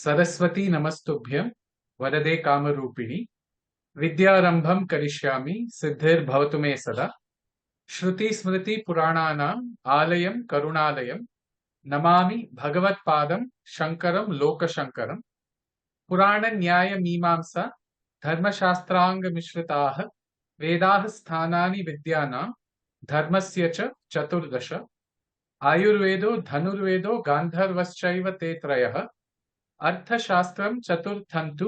सरस्वती नमस्तुभ्यं वरदे कामरूपिणि विद्यारंभं करिष्यामि सिद्धिर्भवतु मे सदा श्रुति स्मृति पुराणानाम् आलयं करुणालयं नमामि भगवत्पादं शंकरं लोकशंकरं पुराण न्याय मीमांसा धर्मशास्त्रांग मिश्रिताः वेदाः स्थानानि विद्यानां धर्मस्य च चतुर्दश आयुर्वेदो धनुर्वेदो गान्धर्वश्चैव ते त्रयः अर्थशास्त्रं चतुर्थन्तु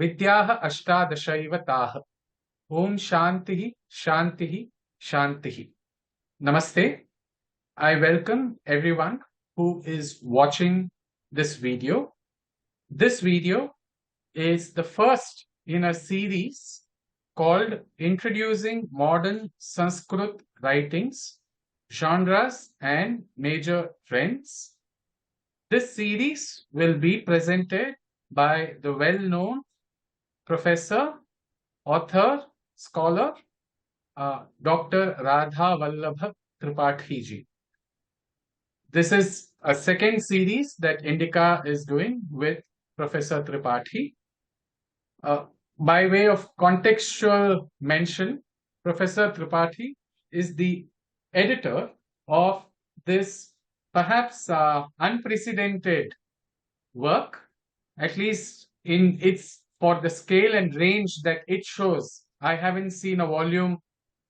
विद्याः अष्टादशैव ताः ओम शांति शांति शांति. Namaste. I welcome everyone who is watching this video. This video is the first in a series called Introducing Modern Sanskrit Writings, Genres and Major Trends. This series will be presented by the well-known professor, author, scholar, Dr. Radhavallabh Tripathi ji. This is a second series that INDICA is doing with Professor Tripathi. By way of contextual mention, Professor Tripathi is the editor of this perhaps unprecedented work, at least in its for the scale and range that it shows. I haven't seen a volume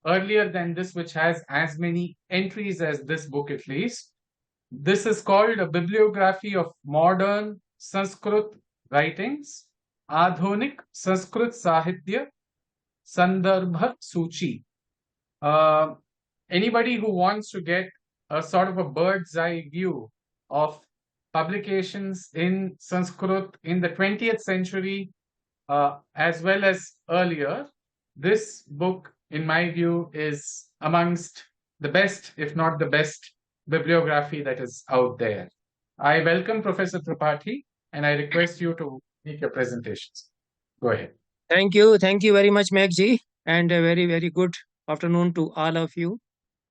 earlier than this which has as many entries as this book at least. This is called a bibliography of modern Sanskrit writings, Adhunik Sanskrit Sahitya Sandarbha Suchi. Anybody who wants to get a sort of a bird's eye view of publications in Sanskrit in the 20th century as well as earlier, this book, in my view, is amongst the best, if not the best, bibliography that is out there. I welcome Professor Tripathi and I request you to make your presentations. Go ahead. Thank you very much, Megji, and a very, very good afternoon to all of you.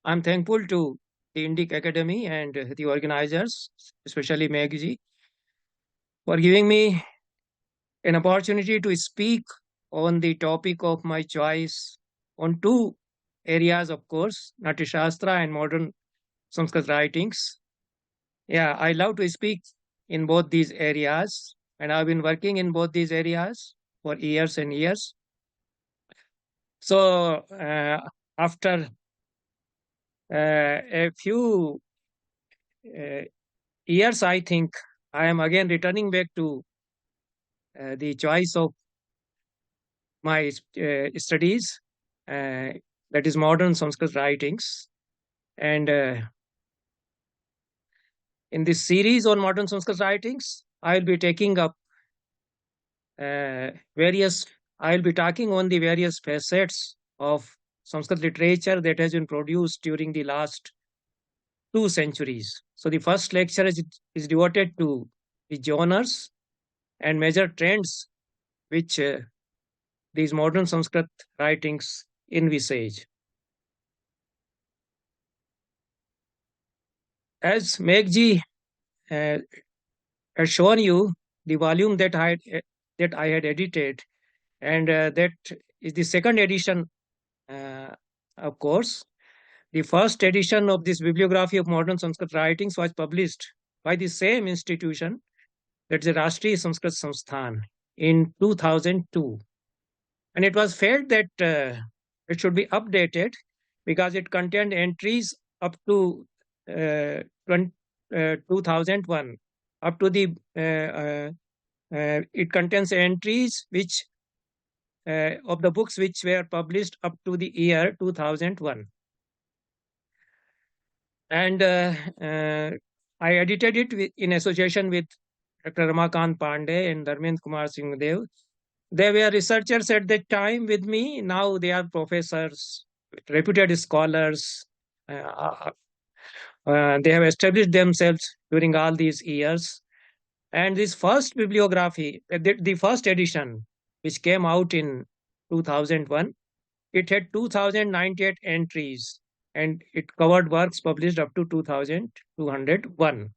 I'm thankful to the INDICA Academy and the organizers, especially Megji, for giving me an opportunity to speak on the topic of my choice on two areas, of course, Natya Shastra and modern Sanskrit writings. Yeah, I love to speak in both these areas, and I've been working in both these areas for years and years. So after a few years, I think I am again returning back to the choice of my studies, that is modern Sanskrit writings. And in this series on modern Sanskrit writings, I'll be taking up I'll be talking on the various facets of Sanskrit literature that has been produced during the last 2 centuries. So the first lecture is devoted to the genres and major trends which these modern Sanskrit writings envisage. As Megji has shown you the volume that I had edited, and that is the second edition, of course. The first edition of this bibliography of modern Sanskrit writings was published by the same institution, that's the Rashtriya Sanskrit Sansthan, in 2002. And it was felt that it should be updated because it contained entries up to 2001. Up to the it contains entries which of the books which were published up to the year 2001. And I edited it in association with Dr. Ramakant Pandey and Dharmendra Kumar Singh Dev. They were researchers at that time with me. Now they are professors, reputed scholars. They have established themselves during all these years. And this first bibliography, the first edition, which came out in 2001, it had 2098 entries, and it covered works published up to 2201.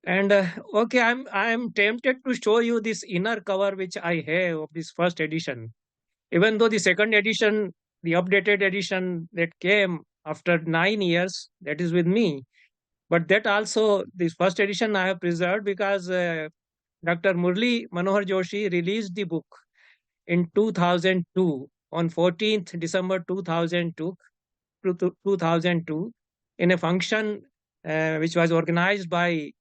And okay, I'm tempted to show you this inner cover which I have of this first edition. Even though the second edition, the updated edition that came after 9 years, that is with me. But that also, this first edition I have preserved because Dr. Murli Manohar Joshi released the book in 2002, on 14th December 2002, 2002, in a function which was organized by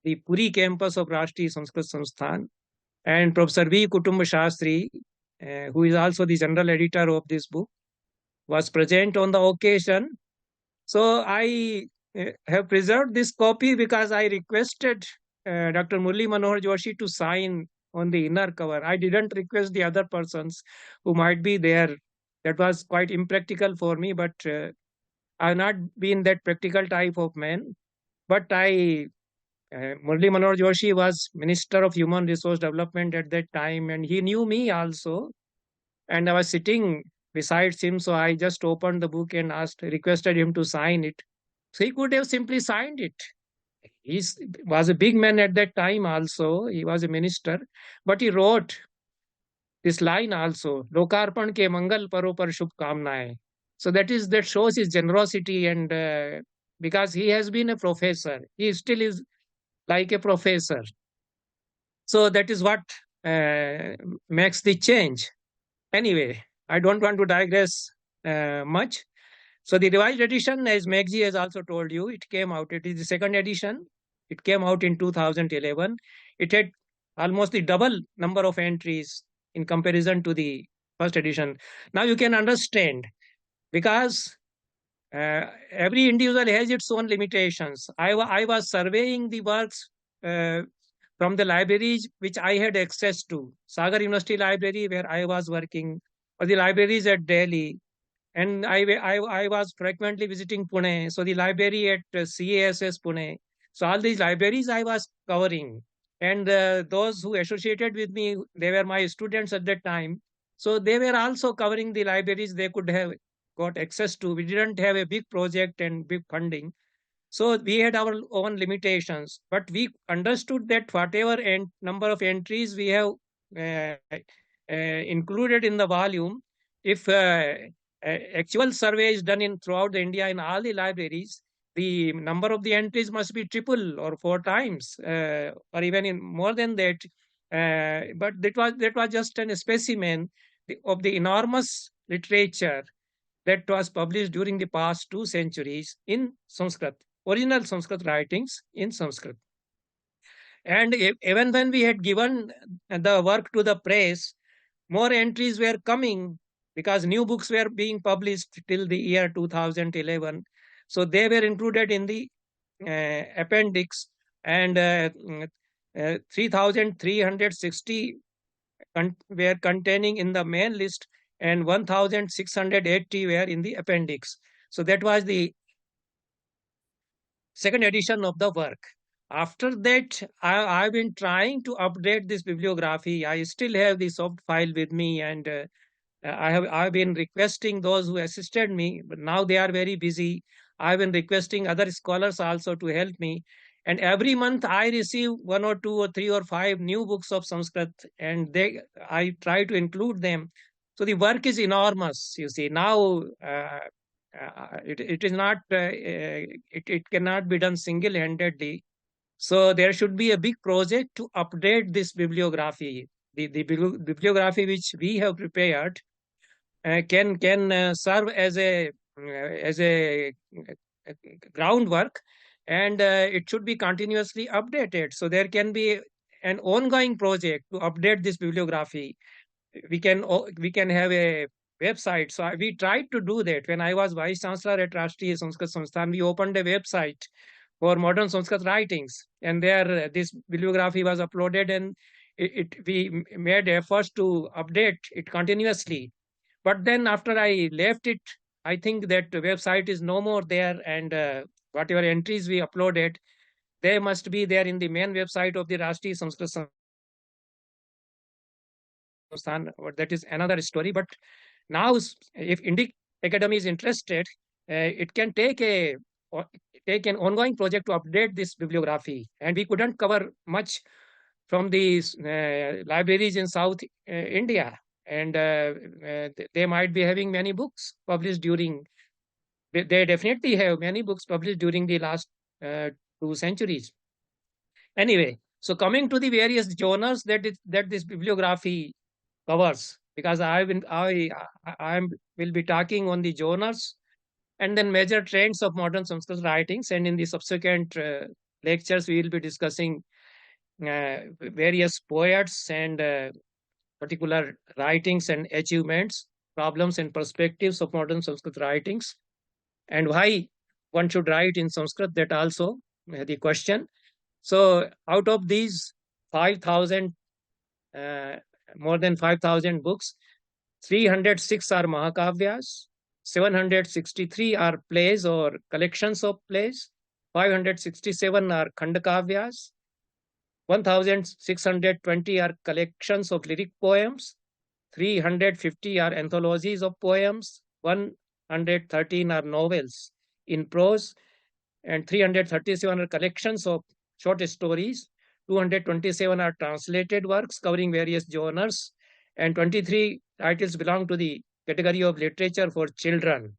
the Puri campus of Rashtriya Sanskrit Sansthan, and Professor V. Kutumba Shastri, who is also the general editor of this book, was present on the occasion. So I have preserved this copy because I requested Dr. Murli Manohar Joshi to sign on the inner cover. I didn't request the other persons who might be there. That was quite impractical for me, but I've not been that practical type of man. But Murli Manohar Joshi was Minister of Human Resource Development at that time, and he knew me also. And I was sitting beside him, so I just opened the book and requested him to sign it. So he could have simply signed it. He was a big man at that time also. He was a minister, but he wrote this line also: "Lokarpan ke mangal paro par shubh kamnaएं." So that shows his generosity, and because he has been a professor, he still is like a professor. So that is what uh, makes the change. Anyway, I don't want to digress much. So the revised edition, as Megji has also told you, it came out. It is the second edition. It came out in 2011. It had almost the double number of entries in comparison to the first edition. Now you can understand, because every individual has its own limitations. I was surveying the works uh, from the libraries which I had access to. Sagar University Library, where I was working, or the libraries at Delhi. And I was frequently visiting Pune. So the library at CASS Pune. So all these libraries I was covering. And those who associated with me, they were my students at that time. So they were also covering the libraries they could have got access to. We didn't have a big project and big funding. So we had our own limitations, but we understood that whatever number of entries we have uh, included in the volume, if actual survey is done in throughout the India in all the libraries, the number of the entries must be triple or four times, or even in more than that. But that was just an specimen of the enormous literature that was published during the past 2 centuries in Sanskrit, original Sanskrit writings in Sanskrit. And even when we had given the work to the press, more entries were coming because new books were being published till the year 2011. So they were included in the appendix, and 3,360 were containing in the main list, and 1,680 were in the appendix. So that was the second edition of the work. After that, I've been trying to update this bibliography. I still have the soft file with me, and I've been requesting those who assisted me, but now they are very busy. I've been requesting other scholars also to help me. And every month I receive one or two or three or five new books of Sanskrit, and I try to include them. So the work is enormous. You see, now it is not it cannot be done single-handedly. So there should be a big project to update this bibliography. The bibliography which we have prepared can serve as a groundwork, and it should be continuously updated. So there can be an ongoing project to update this bibliography. We can have a website. So we tried to do that when I was vice chancellor at Rashtriya Sanskrit Sansthan. We opened a website for modern Sanskrit writings, and there this bibliography was uploaded, and we made efforts to update it continuously. But then after I left it, I think that the website is no more there, and whatever entries we uploaded, they must be there in the main website of the Rashtriya Sanskrit Sansthan. But that is another story. But now, if INDIC Academy is interested, it can take a take an ongoing project to update this bibliography, and we couldn't cover much from these libraries in South India, and they might be having many books published during. They definitely have many books published during the last 2 centuries. Anyway, so coming to the various genres that this bibliography covers, because I will be talking on the genres and then major trends of modern Sanskrit writings, and in the subsequent lectures we will be discussing various poets and particular writings and achievements, problems and perspectives of modern Sanskrit writings, and why one should write in Sanskrit. That also the question. So out of these 5,000, uh, more than 5,000 books, 306 are Mahakavyas, 763 are plays or collections of plays, 567 are Khandakavyas, 1,620 are collections of lyric poems, 350 are anthologies of poems, 113 are novels in prose, and 337 are collections of short stories, 227 are translated works covering various genres, and 23 titles belong to the category of literature for children.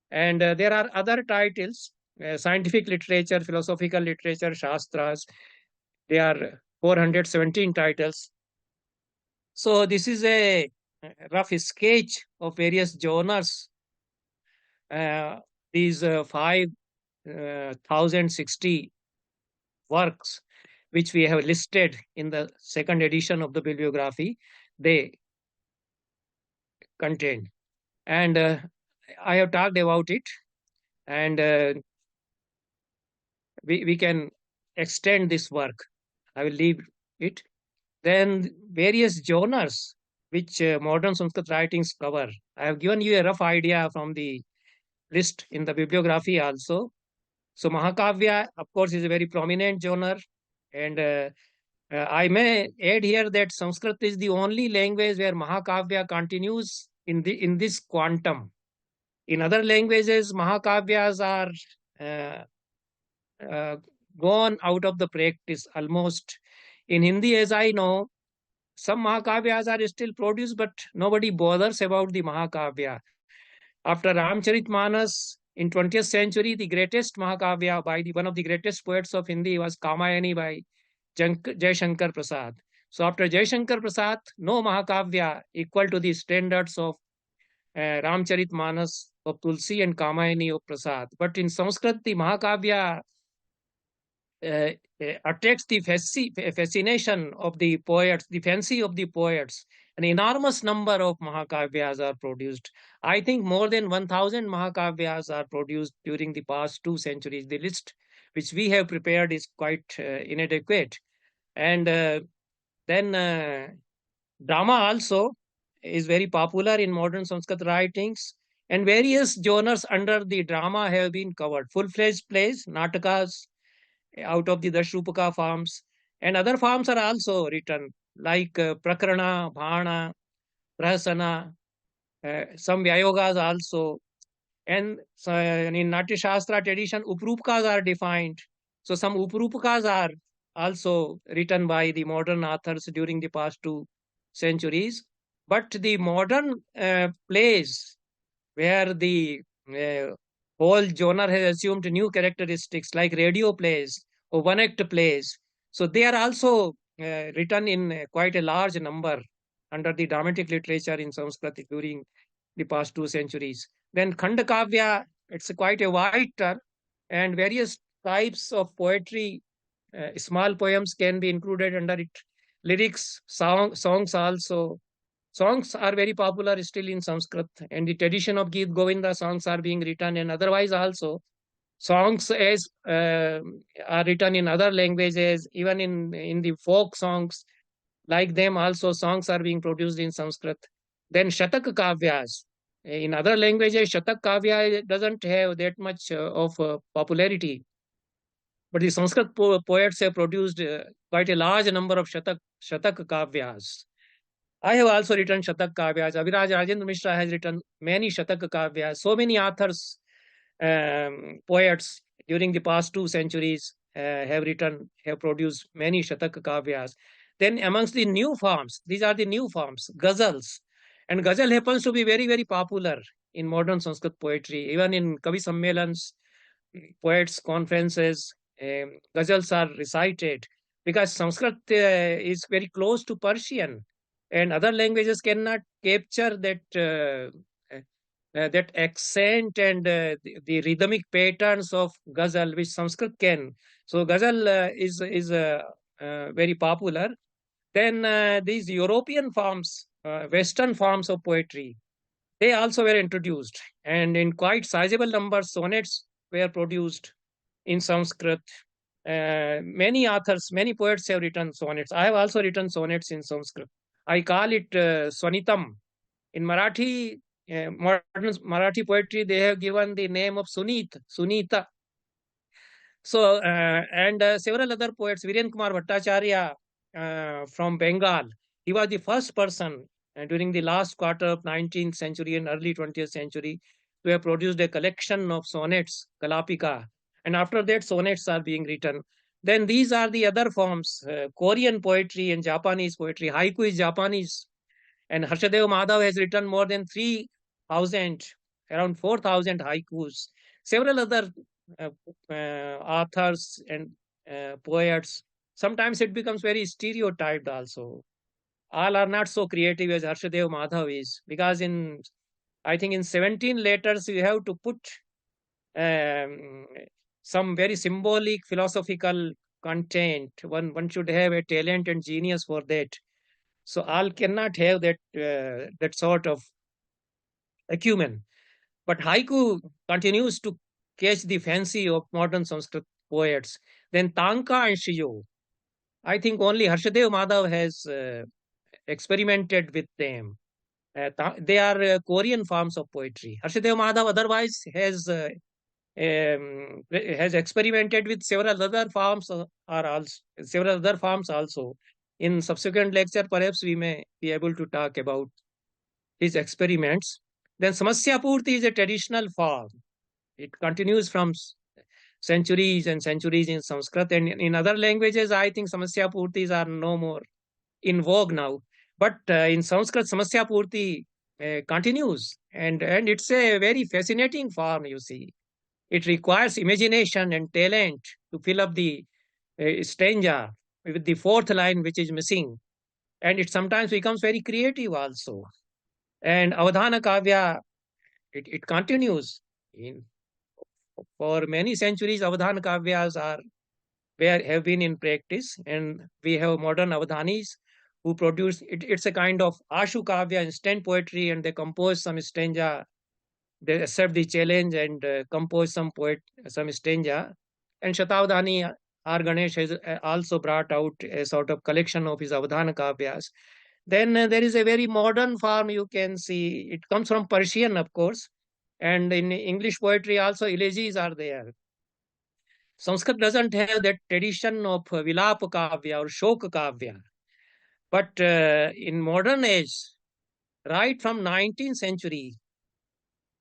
And there are other titles, scientific literature, philosophical literature, shastras. There are 417 titles. So this is a rough sketch of various genres. These 5,060 works which we have listed in the second edition of the bibliography, they contain. And I have talked about it, and we can extend this work. I will leave it. Then various genres which modern Sanskrit writings cover. I have given you a rough idea from the list in the bibliography also. So Mahakavya, of course, is a very prominent genre, and I may add here that Sanskrit is the only language where Mahakavya continues in this quantum. In other languages, Mahakavyas are uh, uh, gone out of the practice almost. In Hindi, as I know, some Mahakavyas are still produced, but nobody bothers about the Mahakavya. After Ramcharitmanas in 20th century, the greatest Mahakavya by one of the greatest poets of Hindi was Kamayani by Jai Shankar Prasad. So after Jai Shankar Prasad, no Mahakavya equal to the standards of Ramcharitmanas of Tulsi and Kamayani of Prasad. But in Sanskrit, the Mahakavya attracts the fascination of the poets, the fancy of the poets. An enormous number of Mahakavyas are produced. I think more than 1,000 Mahakavyas are produced during the past 2 centuries. The list which we have prepared is quite inadequate. And then drama also is very popular in modern Sanskrit writings. And various genres under the drama have been covered. Full-fledged plays, natakas, out of the Dashrupaka forms, and other forms are also written, like Prakarana, Bhana, Prahasana, some Vyayogas also. And in Natya Shastra tradition, Uprupkas are defined. So some Uprupkas are also written by the modern authors during the past 2 centuries. But the modern plays where the whole genre has assumed new characteristics like radio plays or one act plays. So they are also written in quite a large number under the dramatic literature in Sanskrit during the past 2 centuries. Then Khandakavya, it's quite a wide term, and various types of poetry, small poems can be included under it. Lyrics, songs also. Songs are very popular still in Sanskrit, and the tradition of Geet Govinda songs are being written, and otherwise also songs as are written in other languages, even in the folk songs. Like them, also songs are being produced in Sanskrit. Then Shatak Kavyas. In other languages, Shatak Kavya doesn't have that much of popularity, but the Sanskrit poets have produced quite a large number of Shatak Kavyas. I have also written Shatak Kavyas. Abhiraj Rajendra Mishra has written many Shatak Kavyas. So many authors poets during the past 2 centuries have produced many Shatak Kavyas. Then amongst the new forms, these are the new forms, ghazals. And ghazal happens to be very, very popular in modern Sanskrit poetry. Even in Kavi Sammelans, poets' conferences, ghazals are recited because Sanskrit is very close to Persian, and other languages cannot capture that accent and the rhythmic patterns of ghazal, which Sanskrit can. So ghazal is very popular. Then these European forms, Western forms of poetry, they also were introduced, and in quite sizable numbers, sonnets were produced in Sanskrit. Many authors, many poets have written sonnets. I have also written sonnets in Sanskrit. I call it Swanitam. In Marathi, modern Marathi poetry, they have given the name of Sunita. So, and several other poets, Viren Kumar Bhattacharya from Bengal, he was the first person during the last quarter of 19th century and early 20th century to have produced a collection of sonnets, Kalapika. And after that, sonnets are being written. Then these are the other forms, Korean poetry and Japanese poetry. Haiku is Japanese. And Harshadev Madhav has written more than 3,000, around 4,000 haikus. Several other uh, authors and poets. Sometimes it becomes very stereotyped also. All are not so creative as Harshadev Madhav is, because I think in 17 letters you have to put um, some very symbolic philosophical content. One should have a talent and genius for that. So all cannot have that sort of acumen. But haiku continues to catch the fancy of modern Sanskrit poets. Then Tanka and Shiyo. I think only Harshadev Madhav has experimented with them. They are Korean forms of poetry. Harshadev Madhav otherwise has experimented with several other forms or also several other forms also. In subsequent lecture, perhaps we may be able to talk about his experiments. Then Samasya Purti is a traditional form. It continues from centuries and centuries in Sanskrit, and in other languages, I think Samasya Purtis are no more in vogue now. But in Sanskrit, Samasya Purti continues, and it's a very fascinating form, you see. It requires imagination and talent to fill up the stanza with the fourth line, which is missing. And it sometimes becomes very creative also. And Avadhana Kavya, it continues. For many centuries, Avadhana Kavyas have been in practice, and we have modern Avadhanis who produce it. It's a kind of Ashu Kavya, instant poetry, and they compose some stanza. They accept the challenge and compose some stanza. And Shatavadhani R. Ganesh has also brought out a sort of collection of his Avadhana Kavyas. Then there is a very modern form you can see. It comes from Persian, of course, and in English poetry also elegies are there. Sanskrit doesn't have that tradition of Vilapa Kavya or Shok Kavya. But in modern age, right from 19th century,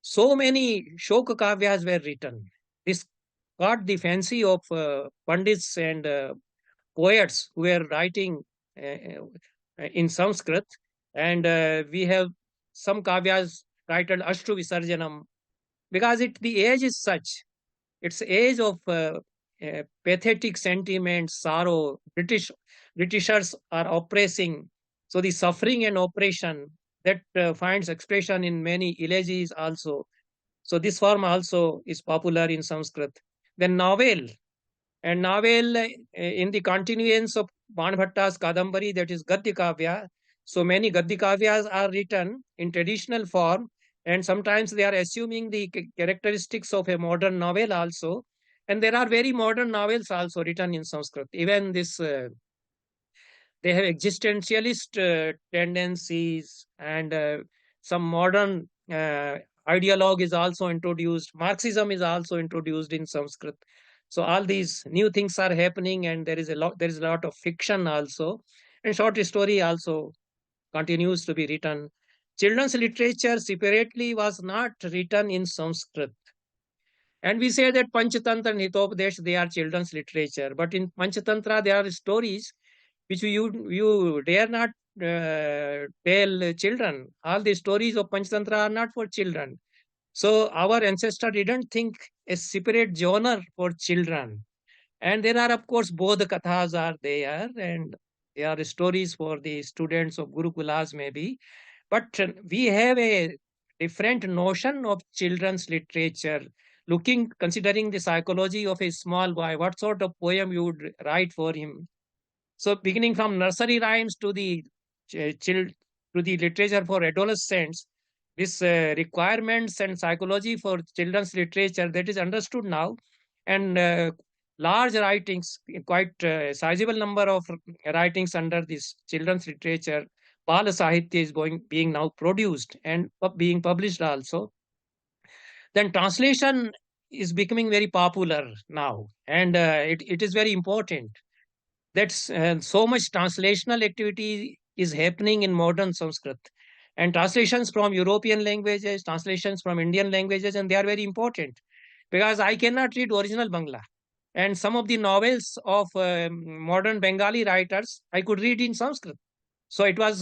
so many Shok Kavyas were written. This caught the fancy of Pandits and poets who were writing in Sanskrit. And we have some Kavyas titled Ashtu Visarjanam, because the age is such. It's age of pathetic sentiment, sorrow. Britishers are oppressing. So the suffering and oppression that finds expression in many elegies also. So this form also is popular in Sanskrit. Then novel, and novel in the continuance of Banbhatta's Kadambari, that is Gadya Kavya. So many Gadya Kavyas are written in traditional form, and sometimes they are assuming the characteristics of a modern novel also. And there are very modern novels also written in Sanskrit. Even this, they have existentialist tendencies, and some modern ideologue is also introduced. Marxism is also introduced in Sanskrit. So all these new things are happening, and there is a lot of fiction also, and short story also continues to be written. Children's literature separately was not written in Sanskrit. And we say that Panchatantra and Hitopadesh, they are children's literature. But in Panchatantra, there are stories which you dare not tell children. All the stories of Panchatantra are not for children. So our ancestor didn't think a separate genre for children. And there are, of course, Bodha Kathas are there, and there are stories for the students of Gurukulas maybe. But we have a different notion of children's literature, considering the psychology of a small boy, what sort of poem you would write for him. So beginning from nursery rhymes to the to the literature for adolescents, this requirements and psychology for children's literature that is understood now, and large writings, quite sizable number of writings under this children's literature, Bala Sahitya is being now produced and being published also. Then translation is becoming very popular now, and it is very important. That's so much translational activity is happening in modern Sanskrit, and translations from European languages, translations from Indian languages, and they are very important because I cannot read original Bangla, and some of the novels of modern Bengali writers I could read in Sanskrit. So it was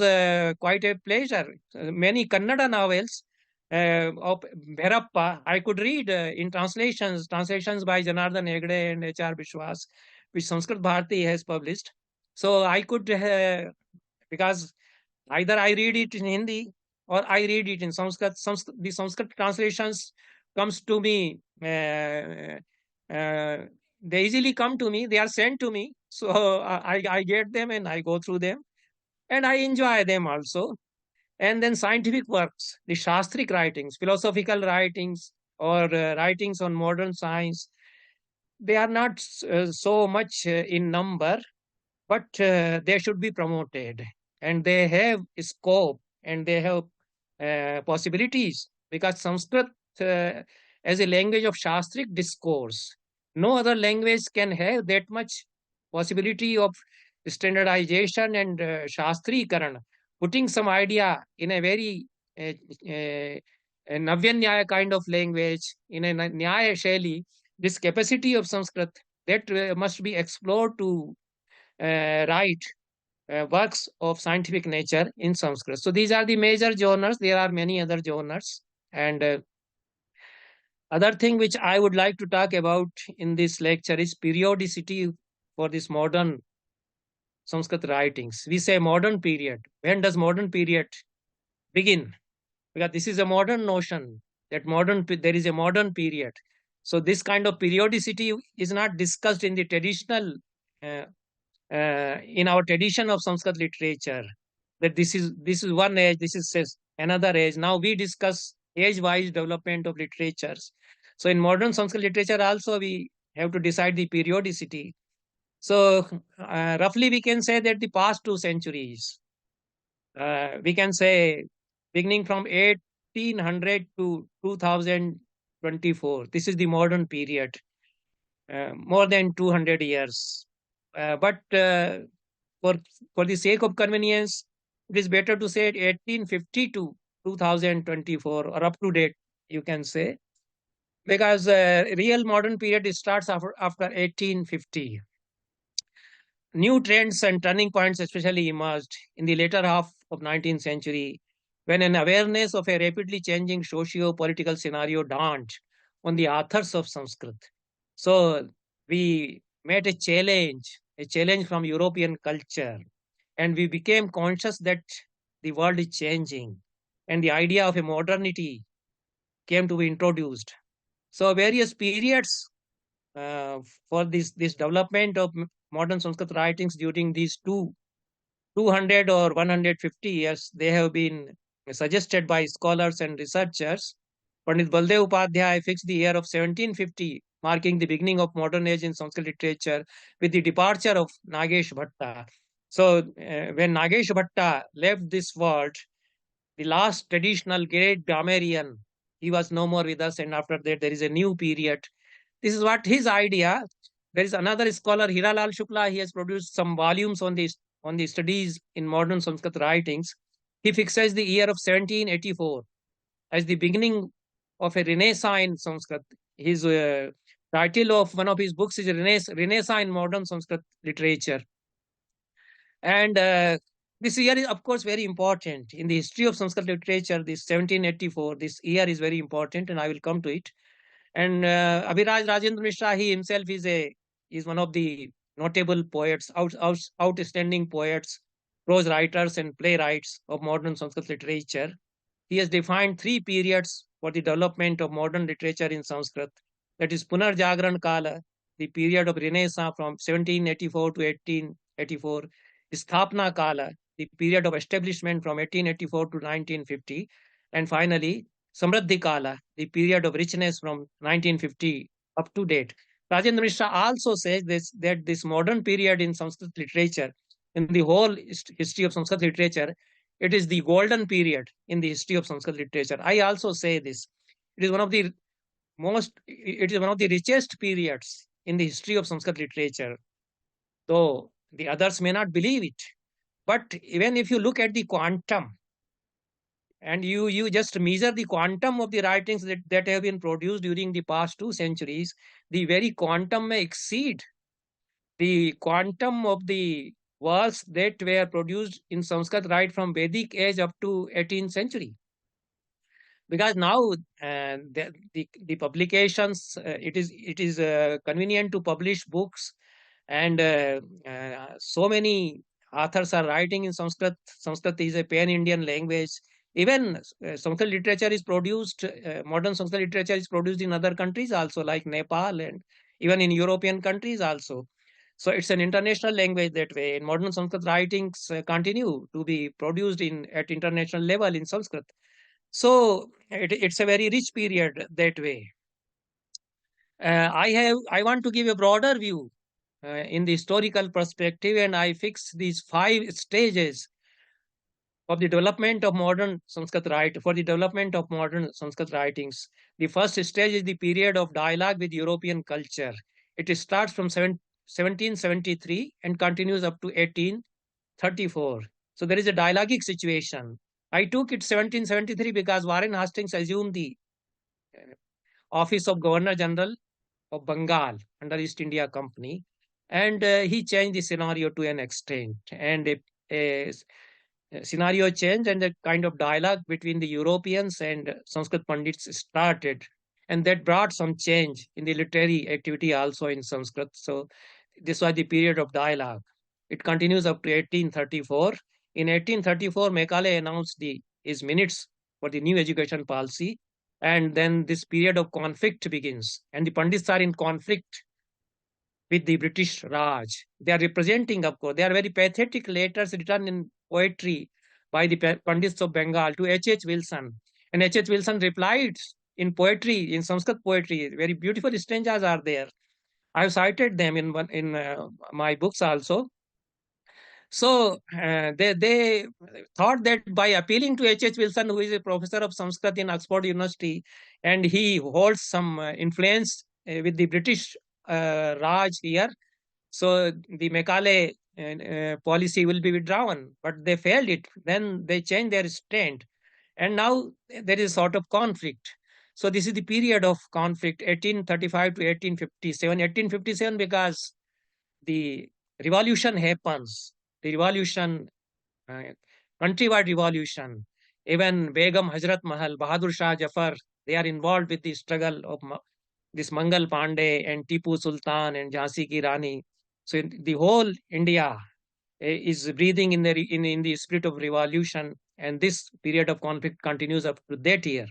quite a pleasure. Many Kannada novels of Bhairappa I could read in translations by Janardhan Hegde and H.R. Bishwas, which Sanskrit Bharati has published. So I could, because either I read it in Hindi or I read it in Sanskrit. The Sanskrit translations comes to me. They easily come to me. They are sent to me. So I get them and I go through them and I enjoy them also. And then scientific works, the Shastric writings, philosophical writings, or writings on modern science, they are not so much in number, but they should be promoted, and they have scope and they have possibilities because Sanskrit, as a language of Shastric discourse, no other language can have that much possibility of standardization and Shastrikaran, putting some idea in a very Navya kind of language, in a Nyaya Shaili. This capacity of Sanskrit that must be explored to write works of scientific nature in Sanskrit. So these are the major genres. There are many other genres. And other thing which I would like to talk about in this lecture is periodicity for this modern Sanskrit writings. We say modern period. When does modern period begin? Because this is a modern notion that there is a modern period. So this kind of periodicity is not discussed in the traditional uh, in our tradition of Sanskrit literature, that this is one age, this is another age. Now we discuss age-wise development of literatures. So in modern Sanskrit literature also we have to decide the periodicity. So roughly we can say that the past 2 centuries, we can say beginning from 1800 to 2024, this is the modern period, more than 200 years. But for for the sake of convenience, it is better to say 1850 to 2024 or up to date, you can say, because real modern period starts after 1850. New trends and turning points especially emerged in the later half of 19th century when an awareness of a rapidly changing socio-political scenario dawned on the authors of Sanskrit. So we met a challenge from European culture, and we became conscious that the world is changing and the idea of a modernity came to be introduced. So various periods uh, for this development of modern Sanskrit writings during these 200 or 150 years, they have been suggested by scholars and researchers. Pandit Baldev Upadhyay fixed the year of 1750, marking the beginning of modern age in Sanskrit literature with the departure of Nagesh Bhatta. So when Nagesh Bhatta left this world, the last traditional great grammarian, he was no more with us, and after that there is a new period. This is what his idea. There is another scholar, Hiralal Shukla. He has produced some volumes on the studies in modern Sanskrit writings. He fixes the year of 1784 as the beginning of a renaissance in Sanskrit. his title of one of his books is Renaissance in Modern Sanskrit Literature. And this year is, of course, very important in the history of Sanskrit literature. This 1784, this year is very important, and I will come to it. And Abhiraj Rajendra Mishra, he himself is one of the notable poets, outstanding poets, prose writers, and playwrights of modern Sanskrit literature. He has defined three periods for the development of modern literature in Sanskrit. That is Punarjagran Kala, the period of Renaissance from 1784 to 1884. Sthapna Kala, the period of establishment from 1884 to 1950. And finally, Samriddhi Kala, the period of richness from 1950 up to date. Rajendra Mishra also says that this modern period in Sanskrit literature, in the whole history of Sanskrit literature, it is the golden period in the history of Sanskrit literature. I also say this. It is one of the richest periods in the history of Sanskrit literature, though the others may not believe it. But even if you look at the quantum, and you just measure the quantum of the writings that have been produced during the past 2 centuries, the very quantum may exceed the quantum of the works that were produced in Sanskrit right from Vedic age up to 18th century. Because now the publications, it is convenient to publish books, and so many authors are writing in Sanskrit. Sanskrit is a pan-Indian language. Even Sanskrit literature is produced, modern Sanskrit literature is produced in other countries also, like Nepal, and even in European countries also. So it's an international language that way. And modern Sanskrit writings continue to be produced at international level in Sanskrit. So it's a very rich period that way. I want to give a broader view in the historical perspective, and I fix these 5 stages of the development of modern Sanskrit for the development of modern Sanskrit writings. The first stage is the period of dialogue with European culture. It starts from 1773 and continues up to 1834. So there is a dialogic situation. I took it 1773 because Warren Hastings assumed the office of Governor General of Bengal under East India Company, and he changed the scenario to an extent. And a scenario change and a kind of dialogue between the Europeans and Sanskrit Pandits started, and that brought some change in the literary activity also in Sanskrit. So this was the period of dialogue. It continues up to 1834. In 1834, Macaulay announced his minutes for the new education policy, and then this period of conflict begins, and the Pandits are in conflict with the British Raj. They are representing, of course, they are very pathetic letters written in poetry by the Pandits of Bengal to H. Wilson. And H. Wilson replied in poetry, in Sanskrit poetry. Very beautiful stanzas are there. I have cited them in my books also. So they thought that by appealing to H. Wilson, who is a professor of Sanskrit in Oxford University, and he holds some influence with the British Raj here, so the Macaulay policy will be withdrawn. But they failed it. Then they changed their stand. And now there is sort of conflict. So this is the period of conflict, 1835 to 1857. 1857 because the revolution happens. The revolution, uh, countrywide revolution. Even Begum Hazrat Mahal, Bahadur Shah Jafar, they are involved with the struggle of this Mangal Pandey and Tipu Sultan and Jhansi Ki Rani. So the whole India is breathing in the spirit of revolution, and this period of conflict continues up to that year.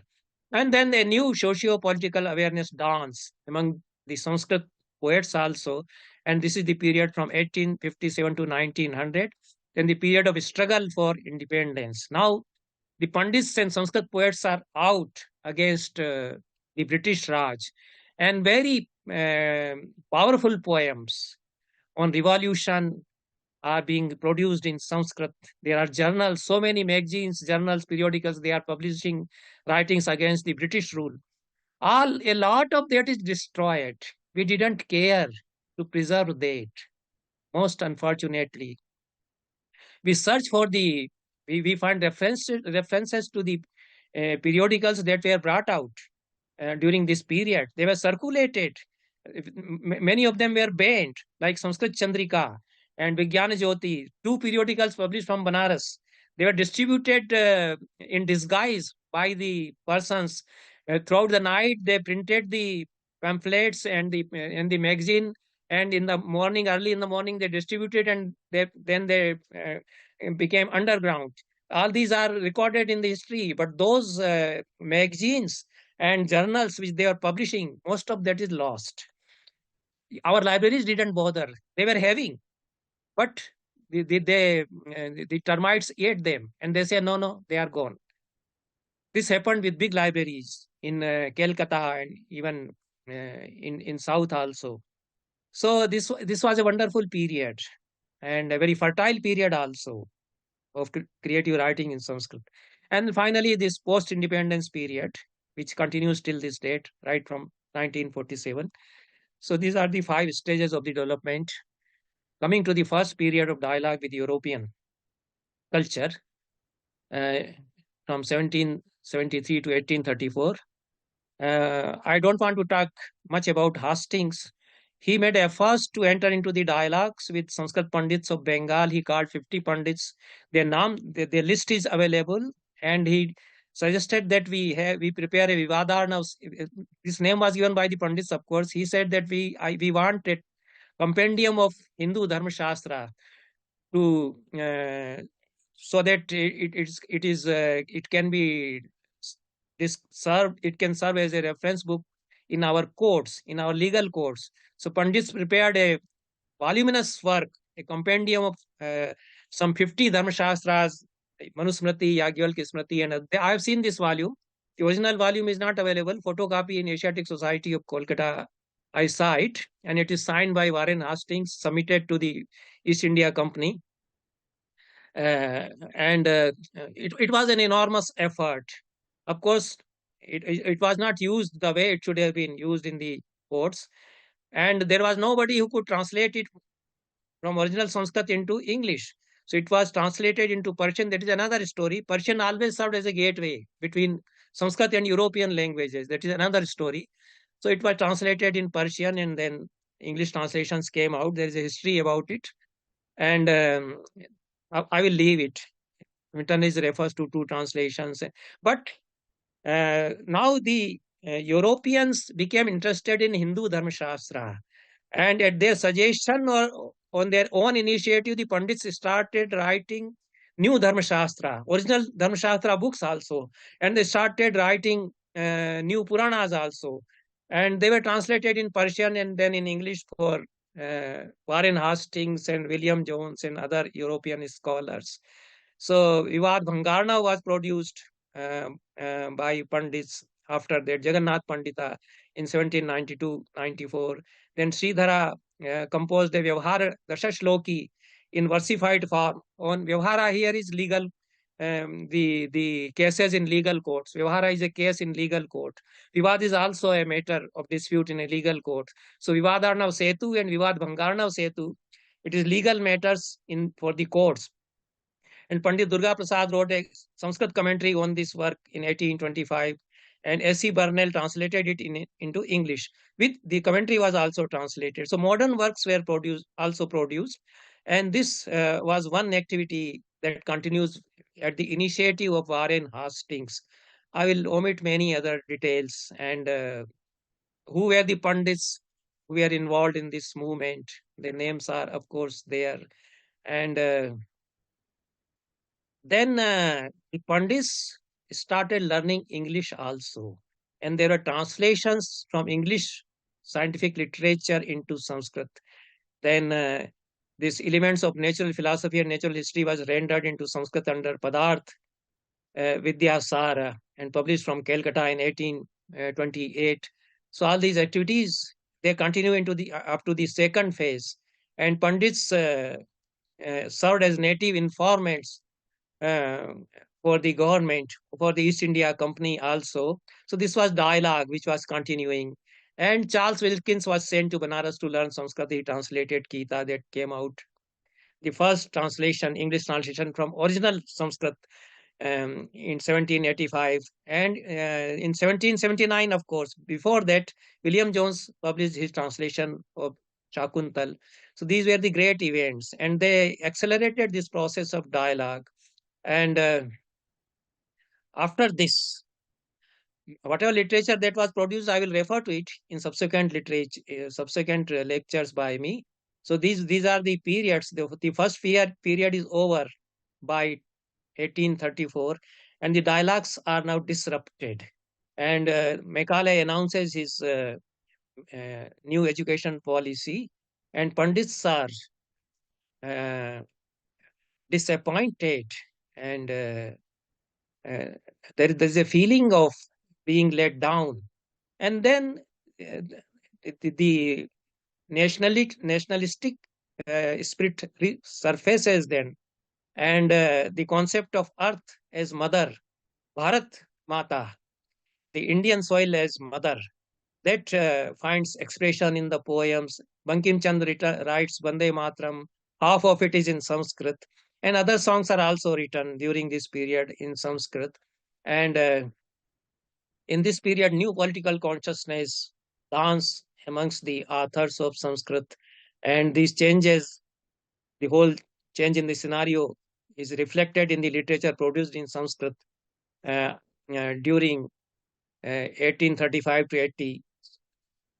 And then a new socio-political awareness dawns among the Sanskrit poets also, and this is the period from 1857 to 1900, then the period of struggle for independence. Now, the Pandits and Sanskrit poets are out against the British Raj, and very powerful poems on revolution are being produced in Sanskrit. There are journals, so many magazines, journals, periodicals, they are publishing writings against the British rule. A lot of that is destroyed. We didn't care to preserve that, most unfortunately. We search for we find references to the periodicals that were brought out. during this period. They were circulated. Many of them were banned, like Sanskrit Chandrika and Vigyana Jyoti, two periodicals published from Banaras. They were distributed in disguise by the persons. Throughout the night, they printed the pamphlets and the magazine, and in the morning, early in the morning, they distributed, and then they became underground. All these are recorded in the history, but those magazines and journals which they are publishing, most of that is lost. Our libraries didn't bother. They were having, but the termites ate them, and they say, no, no, they are gone. This happened with big libraries in Calcutta and even in South also. So this was a wonderful period and a very fertile period also of creative writing in Sanskrit. And finally, this post-independence period, which continues till this date, right from 1947. So these are the 5 stages of the development. Coming to the first period of dialogue with European culture, uh, from 1773 to 1834. I don't want to talk much about Hastings. He made efforts to enter into the dialogues with Sanskrit Pandits of Bengal. He called 50 Pandits. Their list is available, and he suggested that we prepare a Vivadarna. This name was given by the Pandits, of course. He said that we want a compendium of Hindu Dharma Shastra to so that it can be it can serve as a reference book in our courts, in our legal courts. So Pandits prepared a voluminous work, a compendium of some 50 Dharma Shastras, Manusmriti, Yagyavalkya Smriti, and I have seen this volume. The original volume is not available. Photocopy in Asiatic Society of Kolkata, I saw it, and it is signed by Warren Hastings, submitted to the East India Company. It was an enormous effort. Of course, it was not used the way it should have been used in the courts, and there was nobody who could translate it from original Sanskrit into English. So it was translated into Persian. That is another story. Persian always served as a gateway between Sanskrit and European languages. That is another story. So it was translated in Persian, and then English translations came out. There is a history about it, and I will leave it. Mitterrand refers to 2 translations, but now the Europeans became interested in Hindu Dharma Shastra, and at their suggestion or on their own initiative, the Pandits started writing new Dharma Shastra, original Dharma Shastra books also, and they started writing new Puranas also, and they were translated in Persian and then in English for Warren Hastings and William Jones and other European scholars. So Vivad Bhangarna was produced by Pandits after that, Jagannath Pandita in 1792-94. Then Sridhara composed a Vyavhara Dashashloki in versified form. On Vyavhara here is legal, the cases in legal courts. Vyavhara is a case in legal court. Vivad is also a matter of dispute in a legal court. So Vivadarnav Setu and Vivad Bhangarnav Setu, it is legal matters for the courts. And Pandit Durga Prasad wrote a Sanskrit commentary on this work in 1825, and S.C. Burnell translated it into English. With the commentary was also translated. So modern works were also produced, and this was one activity that continues at the initiative of Warren Hastings. I will omit many other details, and who were the Pandits who were involved in this movement. Their names are, of course, there. And then the Pandits started learning English also. And there are translations from English scientific literature into Sanskrit. Then these elements of natural philosophy and natural history was rendered into Sanskrit under Padarth Vidya Sara and published from Calcutta in 1828. So all these activities, they continue into up to the second phase. And Pandits served as native informants for the government, for the East India Company also. So this was dialogue which was continuing. And Charles Wilkins was sent to Banaras to learn Sanskrit. He translated Gita that came out. The first translation, English translation from original Sanskrit, in 1785, and in 1779, of course. Before that, William Jones published his translation of Shakuntal. So these were the great events, and they accelerated this process of dialogue. And after this, whatever literature that was produced, I will refer to it in subsequent literature, subsequent lectures by me. So these are the periods. The first period is over by 1834, and the dialogues are now disrupted. And Macaulay announces his new education policy, and Pandits are uh, disappointed, and uh, there's a feeling of being let down. And then the nationalistic spirit surfaces then, and the concept of earth as mother, Bharat Mata, the Indian soil as mother, that finds expression in the poems. Bankim Chand writes Bande Matram, half of it is in Sanskrit, and other songs are also written during this period in Sanskrit. And in this period, new political consciousness dance amongst the authors of Sanskrit, and these changes, the whole change in the scenario is reflected in the literature produced in Sanskrit during 1835 to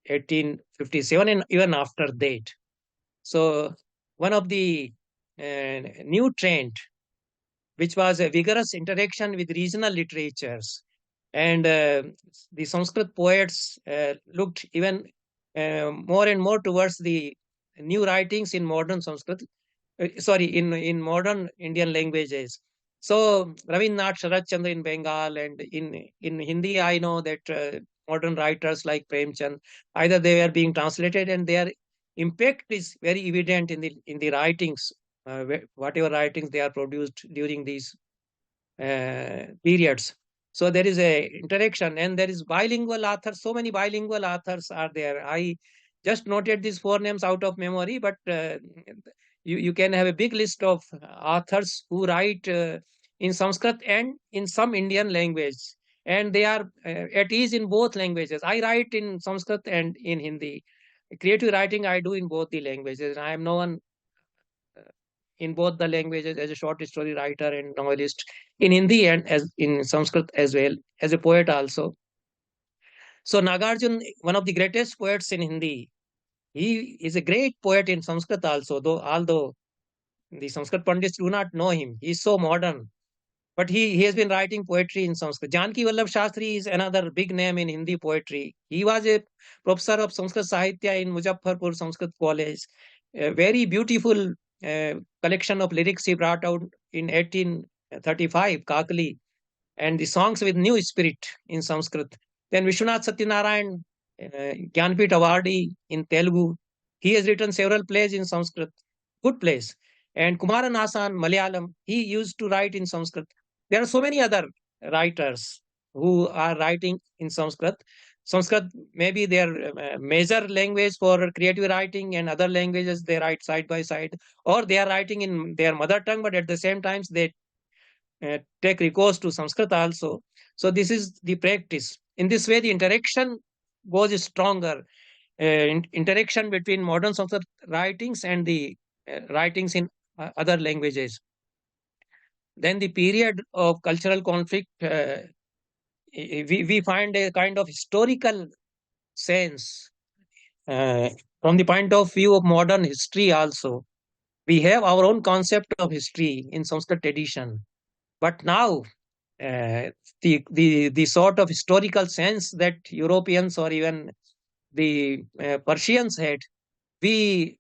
1857, and even after that. So one of the new trend, which was a vigorous interaction with regional literatures, and the Sanskrit poets looked even more and more towards the new writings in modern Sanskrit, in modern Indian languages. So Rabindranath Sharat Chandra in Bengal, and in Hindi, I know that modern writers like Premchand, either they were being translated, and their impact is very evident in the writings, whatever writings they are produced during these periods. So there is a interaction, and there is bilingual authors. So many bilingual authors are there. I just noted these four names out of memory, but you can have a big list of authors who write in Sanskrit and in some Indian language, and they are at ease in both languages. I write in Sanskrit and in Hindi. Creative writing I do in both the languages. I am known in both the languages as a short story writer and novelist in Hindi and as in Sanskrit as well, as a poet also. So Nagarjun, one of the greatest poets in Hindi, he is a great poet in Sanskrit also, though although the Sanskrit Pandits do not know him. He is so modern. But he has been writing poetry in Sanskrit. Janki Vallabh Shastri is another big name in Hindi poetry. He was a professor of Sanskrit Sahitya in Muzaffarpur Sanskrit College. A very beautiful collection of lyrics he brought out in 1835, Kakali, and the songs with new spirit in Sanskrit. Then Vishwanath Satyanarayan, Jnanpith Awardi in Telugu. He has written several plays in Sanskrit, good plays. And Kumaran Asan, Malayalam, he used to write in Sanskrit. There are so many other writers who are writing in Sanskrit. Sanskrit may be their major language for creative writing, and other languages they write side by side, or they are writing in their mother tongue, but at the same time they take recourse to Sanskrit also. So this is the practice. In this way, the interaction goes stronger. Interaction between modern Sanskrit writings and the writings in other languages. Then the period of cultural conflict, we find a kind of historical sense from the point of view of modern history also. We have our own concept of history in Sanskrit tradition. But now, the sort of historical sense that Europeans or even the Persians had, we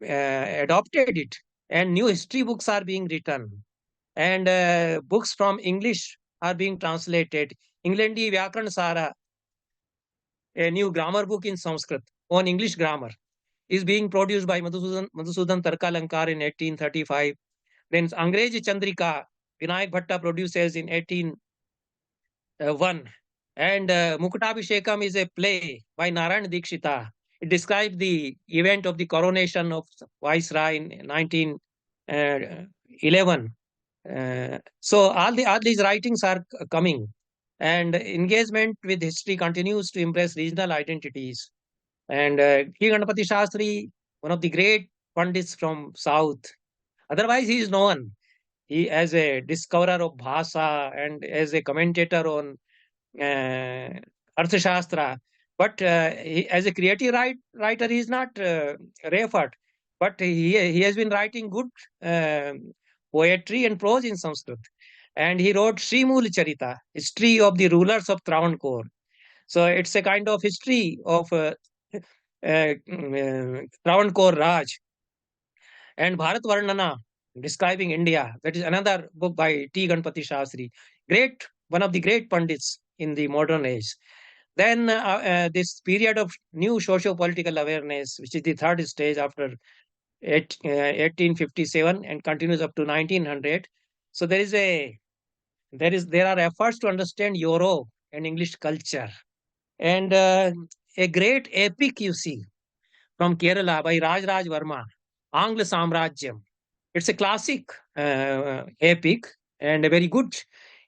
adopted it, and new history books are being written, and books from English are being translated. Englandi Vyakaran Sara, a new grammar book in Sanskrit on English grammar, is being produced by Madhusudan Tarkalankar in 1835. Then Angreji Chandrika, Vinayak Bhatta produces in 1801. And Mukutabhishekam is a play by Narayan Dikshita. It describes the event of the coronation of Viceroy in 1911. So all these writings are coming, and engagement with history continues to impress regional identities. And K. Ganapati Shastri, one of the great pundits from South. Otherwise, he is known. He as a discoverer of Bhasha and as a commentator on uh, Arthashastra. But as a creative writer, he is not referred. But he has been writing good poetry and prose in Sanskrit. And he wrote Srimul Charita, history of the rulers of Travancore. So it's a kind of history of Travancore Raj. And Bharat Varnana, describing India. That is another book by T. Ganpati Shastri. Great, one of the great pundits in the modern age. Then this period of new socio-political awareness, which is the third stage after 1857 and continues up to 1900. So there are efforts to understand Europe and English culture. And a great epic you see from Kerala by Raj Varma, Angla Samrajyam. It's a classic epic and a very good,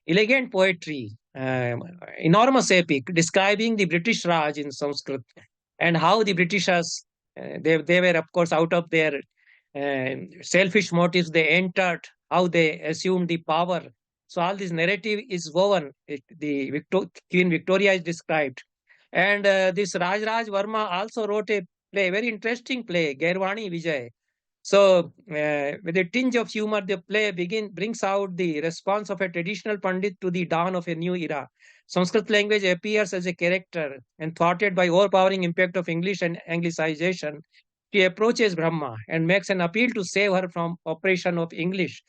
elegant poetry, enormous epic describing the British Raj in Sanskrit and how the Britishers, they were, of course, out of their selfish motives, they entered, how they assumed the power. So all this narrative is woven. Queen Victoria is described. And this Raj Varma also wrote a play, very interesting play, Gairwani Vijay. So, with a tinge of humor, the play brings out the response of a traditional Pandit to the dawn of a new era. Sanskrit language appears as a character, and thwarted by overpowering impact of English and Anglicization, she approaches Brahma and makes an appeal to save her from oppression of English.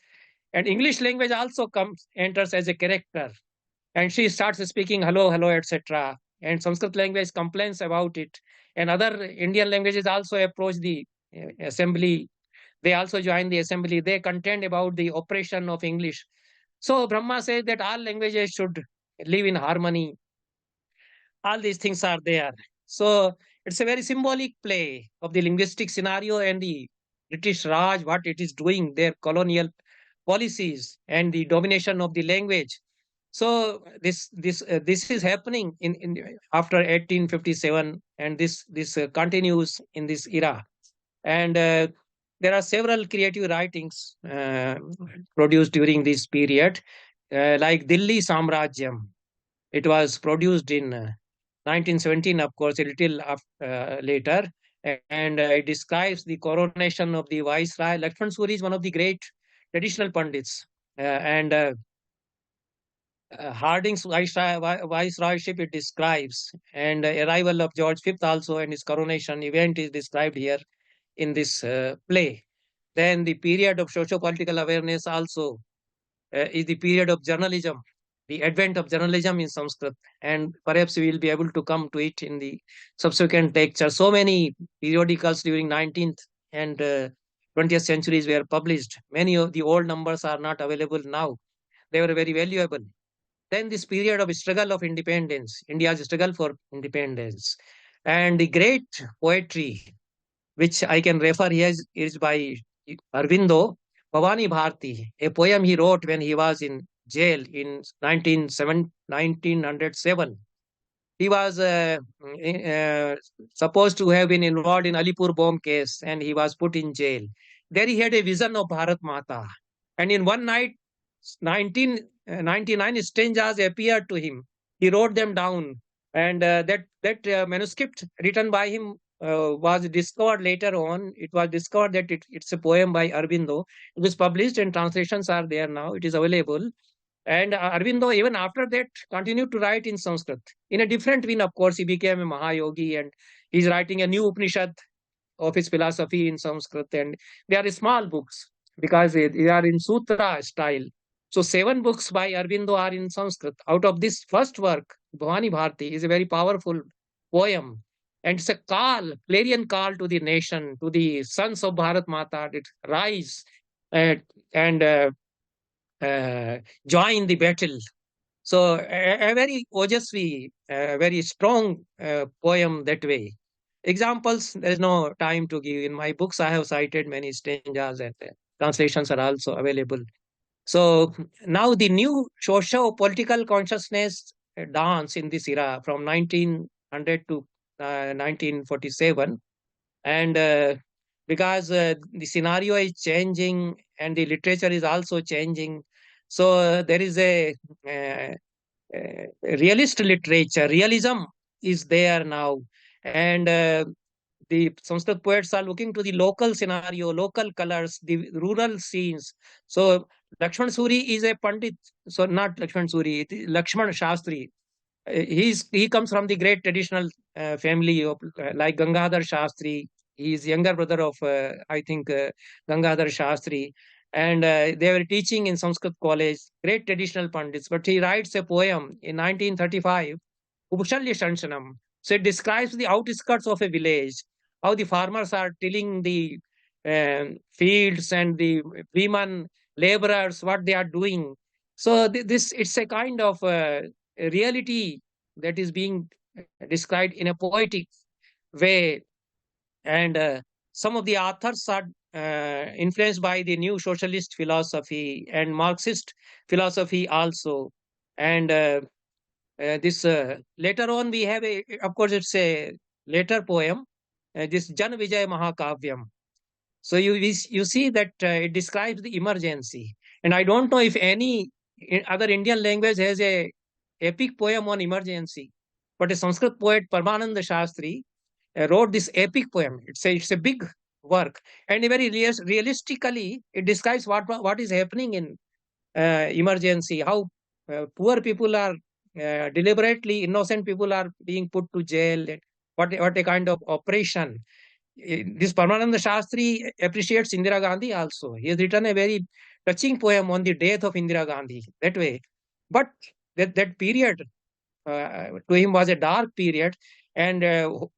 And English language also enters as a character, and she starts speaking hello, hello, etc. And Sanskrit language complains about it, and other Indian languages also approach the assembly. They also join the assembly. They contend about the oppression of English. So Brahma says that all languages should live in harmony. All these things are there. So it's a very symbolic play of the linguistic scenario and the British Raj, what it is doing, their colonial policies and the domination of the language. So this is happening in after 1857, and this continues in this era. And there are several creative writings produced during this period, like Delhi Samrajyam. It was produced in 1917, of course, a little later, and it describes the coronation of the Viceroy. Lakshman Suri is one of the great traditional pundits, and Harding's viceroyship it describes, and arrival of George V also and his coronation event is described here in this play. Then the period of socio-political awareness also is the period of journalism, the advent of journalism in Sanskrit, and perhaps we will be able to come to it in the subsequent lecture. So many periodicals during 19th and 20th centuries were published. Many of the old numbers are not available now. They were very valuable. Then this period of struggle of independence, India's struggle for independence, and the great poetry which I can refer here is by Arvindo Bhavani Bharti, a poem he wrote when he was in jail in 1907. He was supposed to have been involved in Alipur bomb case, and he was put in jail. There he had a vision of Bharat Mata. And in one night, 1999 stanzas appeared to him. He wrote them down. And that manuscript written by him was discovered later on. It was discovered that it's a poem by Arvindo. It was published and translations are there now. It is available. And Arvindo, even after that, continued to write in Sanskrit. In a different vein, of course, he became a Mahayogi and he's writing a new Upanishad of his philosophy in Sanskrit. And they are small books because they are in Sutra style. So 7 books by Arvindo are in Sanskrit. Out of this first work, Bhavani Bharti is a very powerful poem. And it's a call, clarion call to the nation, to the sons of Bharat Mata, that rise and join the battle. So a very ojasvi, very strong poem that way. Examples, there is no time to give. In my books, I have cited many stanzas and translations are also available. So now the new socio-political consciousness dance in this era from 1900 to 1947, and because the scenario is changing and the literature is also changing, so there is a uh, realist literature. Realism is there now, and the Sanskrit poets are looking to the local scenario, local colors, the rural scenes. So Lakshman Suri is a Pandit, so not Lakshman Suri, it is Lakshman Shastri. He comes from the great traditional family of like Gangadhar Shastri. He is younger brother of I think Gangadhar Shastri, and they were teaching in Sanskrit college. Great traditional pandits, but he writes a poem in 1935, Upshalya Shanshanam. So it describes the outskirts of a village, how the farmers are tilling the fields and the women laborers, what they are doing. So this it's a kind of reality that is being described in a poetic way, and some of the authors are influenced by the new socialist philosophy and Marxist philosophy also, and this later on we have a, of course it's a later poem, this Jan Vijay Mahakavyam. So you see that it describes the emergency, and I don't know if any other Indian language has a epic poem on emergency, but a Sanskrit poet Parmananda Shastri wrote this epic poem. It's a big work, and very realistically it describes what is happening in emergency, how poor people are deliberately innocent people are being put to jail, and what a kind of operation. This Paramananda Shastri appreciates Indira Gandhi also. He has written a very touching poem on the death of Indira Gandhi that way. But that period to him was a dark period, and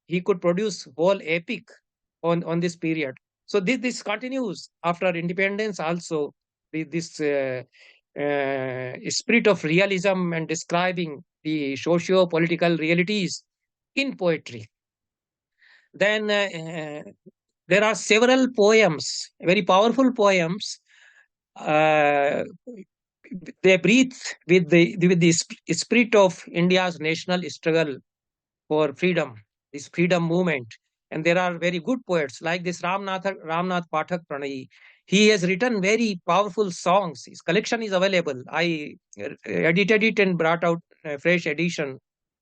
he could produce whole epic on this period. So this continues after independence also. This spirit of realism and describing the socio-political realities in poetry. Then there are several poems, very powerful poems. Uh, they breathe with the spirit of India's national struggle for freedom, this freedom movement. And there are very good poets like this Ramnath Pathak Pranay. He has written very powerful songs. His collection is available. I edited it and brought out a fresh edition.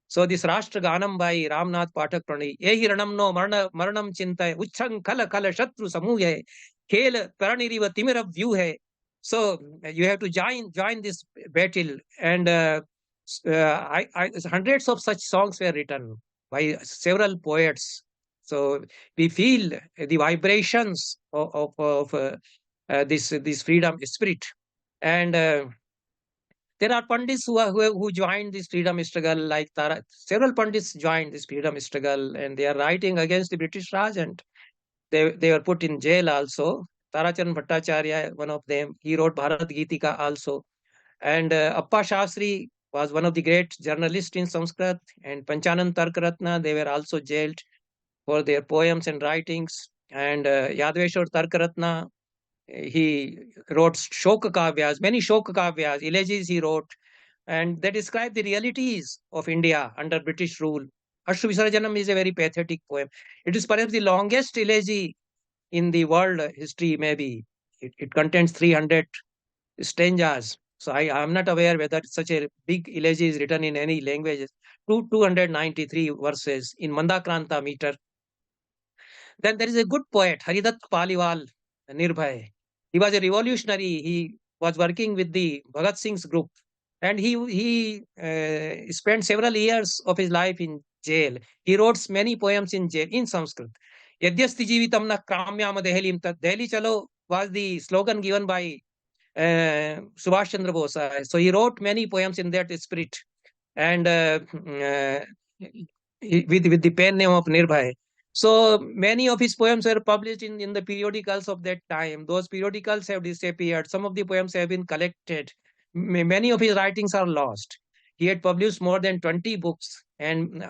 So this Rashtra Ganam by Ramnath Pathak Pranay. Ehi ranam no maranam chinta uchchang kala kala shatru samuh hai. Khel paraniriva timira view hai. So you have to join this battle, and hundreds of such songs were written by several poets. So we feel the vibrations of this freedom spirit, and there are pandits who joined this freedom struggle, like several pandits joined this freedom struggle, and they are writing against the British Raj, and they were put in jail also. Taracharan Bhattacharya, one of them, he wrote Bharat Geetika also, and Appa Shastri was one of the great journalists in Sanskrit, and Panchanand Tarkaratna, they were also jailed for their poems and writings, and Yadveshwar Tarkaratna, he wrote Shoka Kavyas, many Shoka Kavyas, elegies he wrote, and they describe the realities of India under British rule. Ashtu Visarjanam is a very pathetic poem. It is perhaps the longest elegy in the world history, maybe. It contains 300 stanzas. So I am not aware whether such a big elegy is written in any languages. 293 verses in Mandakranta meter. Then there is a good poet, Haridat Paliwal Nirbhay. He was a revolutionary. He was working with the Bhagat Singh's group, and he spent several years of his life in jail. He wrote many poems in jail in Sanskrit. Yadyasti Jivitam na Kramyam Dehelim Tat. Delhi Chalo was the slogan given by Subhash Chandra Bose. So he wrote many poems in that spirit, and with the pen name of Nirbhay. So many of his poems were published in the periodicals of that time. Those periodicals have disappeared. Some of the poems have been collected. Many of his writings are lost. He had published more than 20 books, and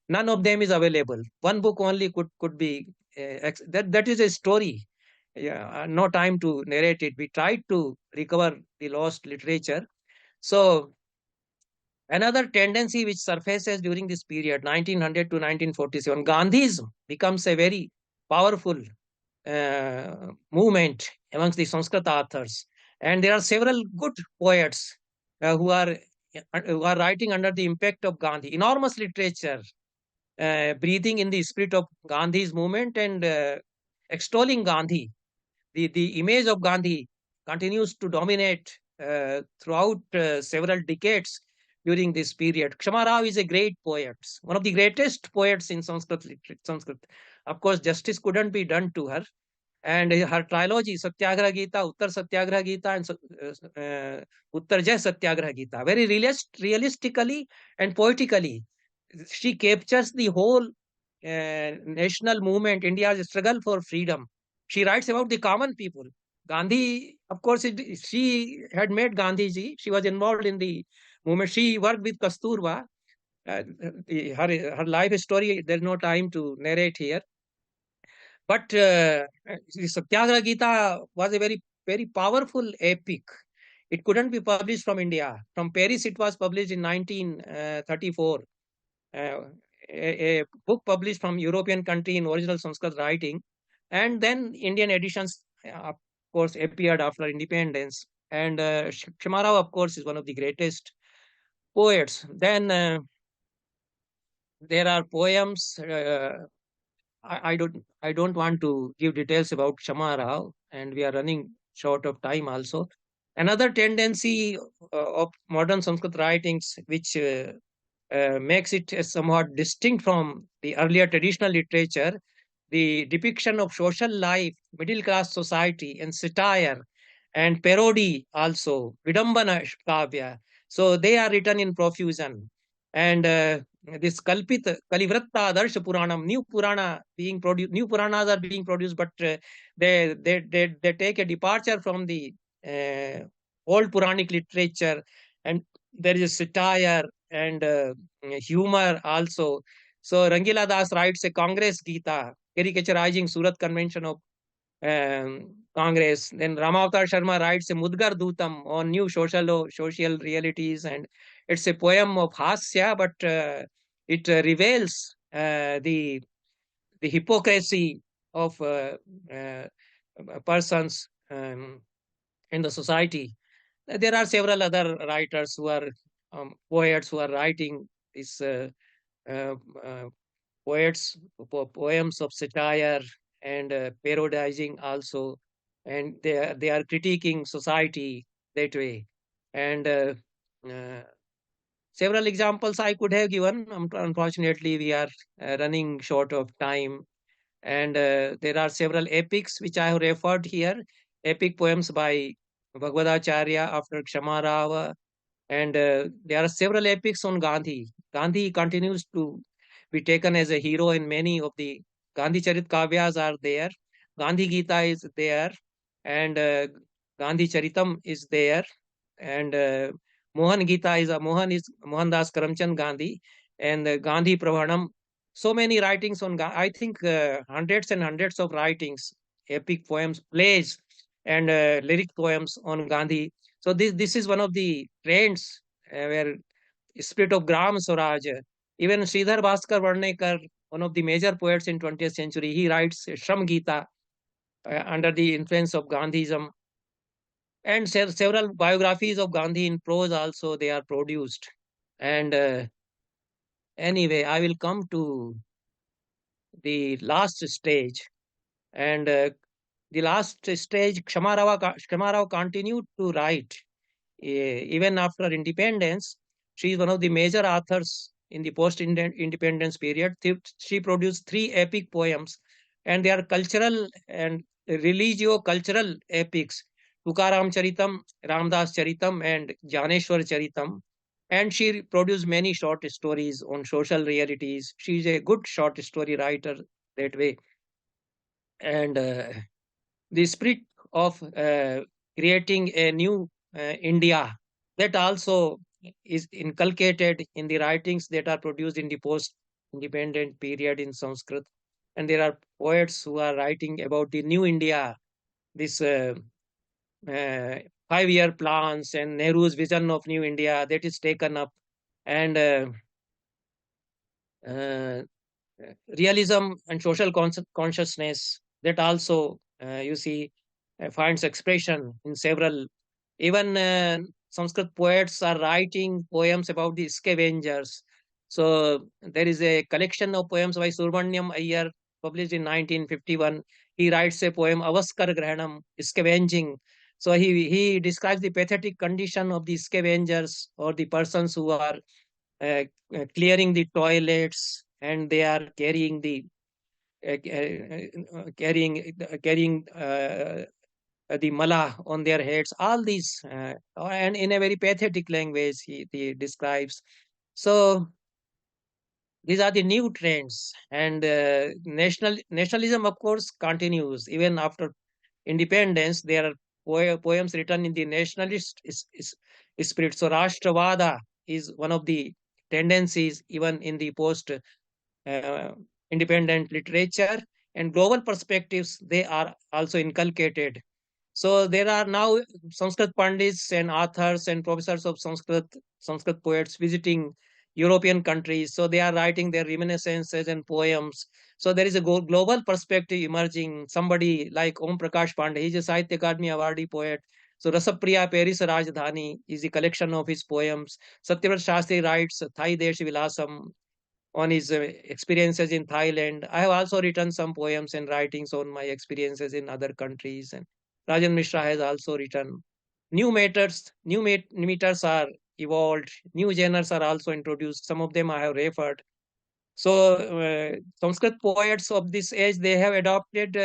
none of them is available. One book only could be that is a story. no time to narrate it. We tried to recover the lost literature. So another tendency which surfaces during this period, 1900 to 1947, Gandhism becomes a very powerful movement amongst the Sanskrit authors. And there are several good poets who are writing under the impact of Gandhi. Enormous literature, breathing in the spirit of Gandhi's movement and extolling Gandhi. The image of Gandhi continues to dominate throughout several decades during this period. Kshama Rao is a great poet, one of the greatest poets in Sanskrit literature. Sanskrit. Of course, justice couldn't be done to her. And her trilogy, Satyagraha Gita, Uttar Satyagraha Gita, and Uttar Jai Satyagraha Gita, very realistically and poetically, she captures the whole national movement, India's struggle for freedom. She writes about the common people. Gandhi, of course, she had met Gandhiji. She was involved in the movement. She worked with Kasturba. Her life story, there's no time to narrate here. But the Satyagraha Gita was a very powerful epic. It couldn't be published from India. From Paris, it was published in 1934. A book published from European country in original Sanskrit writing, and then Indian editions, of course, appeared after independence. And Kshama Rao, of course, is one of the greatest poets. Then there are poems. I don't want to give details about Kshama Rao, and we are running short of time also. Another tendency of modern Sanskrit writings, which makes it somewhat distinct from the earlier traditional literature, the depiction of social life, middle class society, and satire and parody also, Vidambana Kavya. So they are written in profusion. And this Kalpit, Kalivratta, Darsha Puranam, new Purana being produced, new Puranas are being produced, but they take a departure from the old Puranic literature, and there is a satire and humor also. So Rangila Das writes a Congress Gita, caricaturizing Surat Convention of Congress. Then Ramavatar Sharma writes a Mudgar Dutam on new social realities, and it's a poem of Hasya, but it reveals the hypocrisy of persons in the society. There are several other writers who are poets who are writing these uh, uh, poems of satire and parodizing also, and they are critiquing society that way. And uh, several examples I could have given. Unfortunately, we are running short of time, and there are several epics which I have referred here. Epic poems by Bhagavadacharya after Kshama Rao, and there are several epics on Gandhi. Gandhi continues to be taken as a hero in many of the Gandhi Charit Kavyas are there. Gandhi Gita is there, and Gandhi Charitam is there, and Mohan Gita is Mohandas Karamchand Gandhi, and Gandhi Pravanam. So many writings on I think hundreds and hundreds of writings, epic poems, plays, and lyric poems on Gandhi. So this is one of the trends where spirit of Gram Swaraj. Even Sridhar Bhaskar Varnekar, one of the major poets in 20th century, he writes Shram Gita under the influence of Gandhism, and several biographies of Gandhi in prose also they are produced. And anyway, I will come to the last stage, and the last stage, Kshama Rao continued to write even after independence. She is one of the major authors in the post-independence period. She produced three epic poems, and they are cultural and religio-cultural epics: Tukaram Charitam, Ramdas Charitam, and Janeshwar Charitam. And she produced many short stories on social realities. She is a good short story writer that way. And the spirit of creating a new India, that also is inculcated in the writings that are produced in the post independent period in Sanskrit. And there are poets who are writing about the new India, this 5-year plans and Nehru's vision of New India, that is taken up, and uh, realism and social consciousness, that also you see finds expression in several. Even Sanskrit poets are writing poems about the scavengers. So there is a collection of poems by Subramanyam Iyer published in 1951. He writes a poem Avaskar Grahanam, scavenging. So he describes the pathetic condition of the scavengers, or the persons who are uh, clearing the toilets, and they are carrying the mala on their heads. All these, and in a very pathetic language, he describes. So these are the new trends, and nationalism, of course, continues even after independence. There are poems written in the nationalist spirit. So Rashtravada is one of the tendencies even in the post uh, independent literature, and global perspectives, they are also inculcated. So there are now Sanskrit pandits and authors and professors of Sanskrit poets visiting European countries. So they are writing their reminiscences and poems. So there is a global perspective emerging. Somebody like Om Prakash Pandey, he is a Sahitya Akademi Awardi poet. So Rasapriya Paris Rajdhani is a collection of his poems. Satyavrat Shastri writes Thai Desh Vilasam on his experiences in Thailand. I have also written some poems and writings on my experiences in other countries. And Rajan Mishra has also written. New meters are evolved. New genres are also introduced. Some of them I have referred. So Sanskrit poets of this age, they have adopted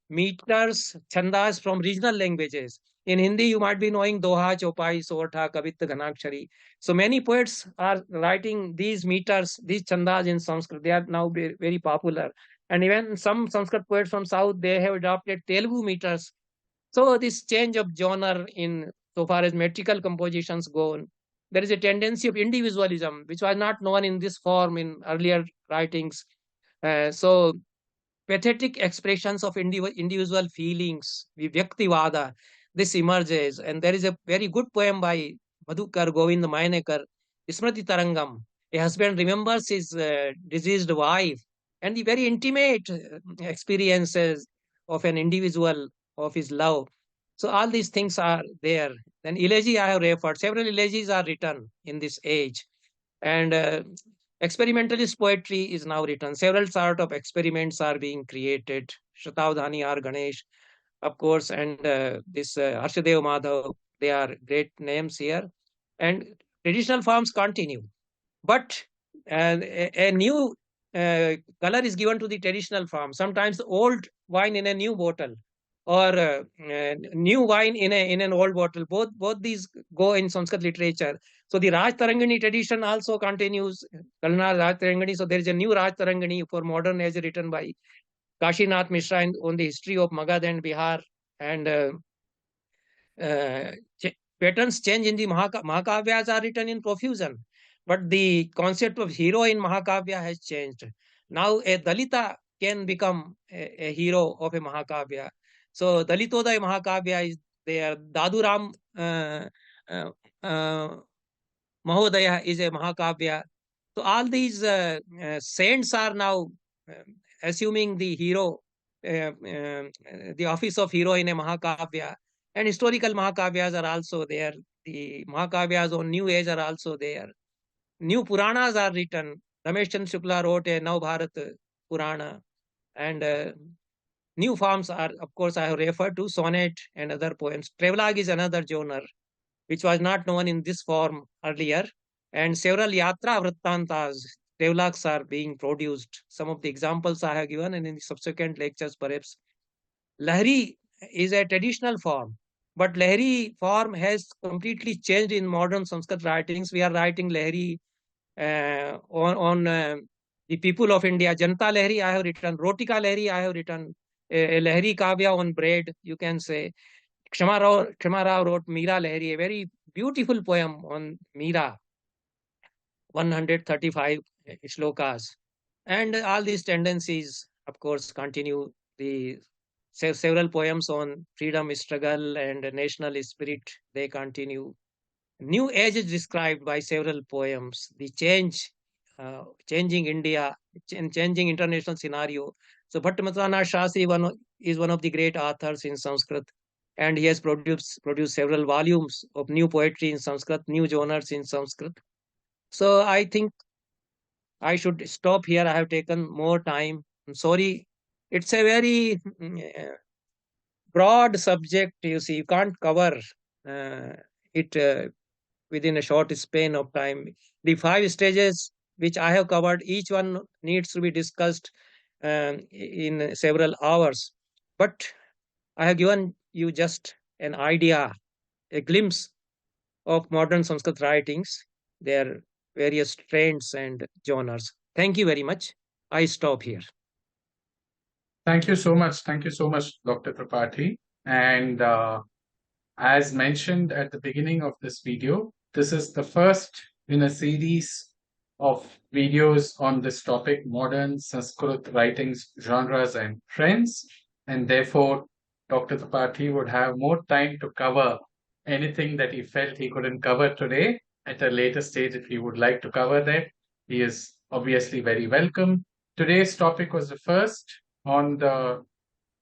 meters, chandas from regional languages. In Hindi, you might be knowing Doha, Chopai, Sortha, Kavit, Ganakshari. So many poets are writing these meters, these chandas in Sanskrit. They are now very popular. And even some Sanskrit poets from South, they have adopted Telugu meters. So this change of genre in so far as metrical compositions go, there is a tendency of individualism, which was not known in this form in earlier writings. So pathetic expressions of individual feelings, Vyaktivada, this emerges. And there is a very good poem by Madhukar Govind Mainekar, Smriti Tarangam. A husband remembers his deceased wife, and the very intimate experiences of an individual of his love. So all these things are there. Then elegy I have referred. Several elegies are written in this age. And experimentalist poetry is now written. Several sort of experiments are being created. Shatavdhani R. Ganesh, of course, and this Harshadev Madhav, they are great names here. And traditional forms continue. But a new color is given to the traditional form. Sometimes old wine in a new bottle, or new wine in an old bottle. Both these go in Sanskrit literature. So the Raj Tarangani tradition also continues. Kalnar Raj Tarangani. So there is a new Raj Tarangani for modern age written by Kashinath Mishra on the history of Magad and Bihar. And uh, patterns change in the Mahakavyas are written in profusion, but the concept of hero in Mahakavya has changed. Now a Dalita can become a hero of a Mahakavya. So Dalitoday Mahakavya is there. Daduram uh, uh, Mahodaya is a Mahakavya. So all these saints are now assuming the hero, the office of hero in a Mahakavya. And historical Mahakavyas are also there. The Mahakavyas on New Age are also there. New Puranas are written. Ramesh Chandra Shukla wrote a Now Bharat Purana. And new forms are, of course, I have referred to sonnet and other poems. Travelogue is another genre which was not known in this form earlier. And several yatra vrittantas, travelogues are being produced. Some of the examples I have given, and in the subsequent lectures, perhaps. Lahari is a traditional form, but Lahari form has completely changed in modern Sanskrit writings. We are writing Lahari on the people of India. Janta Lahari I have written, Rotika Lahari I have written, a Lahari Kavya on bread, you can say. Kshama Rao wrote Meera Lahari, a very beautiful poem on Meera, 135 shlokas. And all these tendencies, of course, continue. The several poems on freedom struggle and national spirit. They continue. New age is described by several poems. The changing India, changing international scenario. So Bhattamatana Shastri is one of the great authors in Sanskrit, and he has produced several volumes of new poetry in Sanskrit, new genres in Sanskrit. So I think I should stop here. I have taken more time. I'm sorry. It's a very broad subject. You see, you can't cover it within a short span of time. The five stages which I have covered, each one needs to be discussed in several hours. But I have given you just an idea, a glimpse of modern Sanskrit writings, their various trends and genres. Thank you very much. I stop here. Thank you so much. Thank you so much, Dr. Tripathi. And as mentioned at the beginning of this video, this is the first in a series of videos on this topic, modern Sanskrit writings, genres, and trends. And therefore, Dr. Tripathi would have more time to cover anything that he felt he couldn't cover today. At a later stage, if he would like to cover that, he is obviously very welcome. Today's topic was the first on the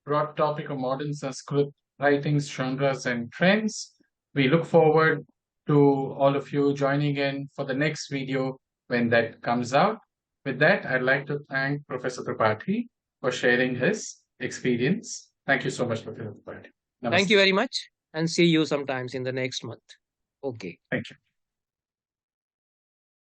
broad topic of modern Sanskrit writings, genres, and trends. We look forward to all of you joining in for the next video when that comes out. With that, I'd like to thank Professor Tripathi for sharing his experience. Thank you so much, Professor Tripathi. Thank you Namaste. very much and see you sometimes in the next month. Okay. Thank you.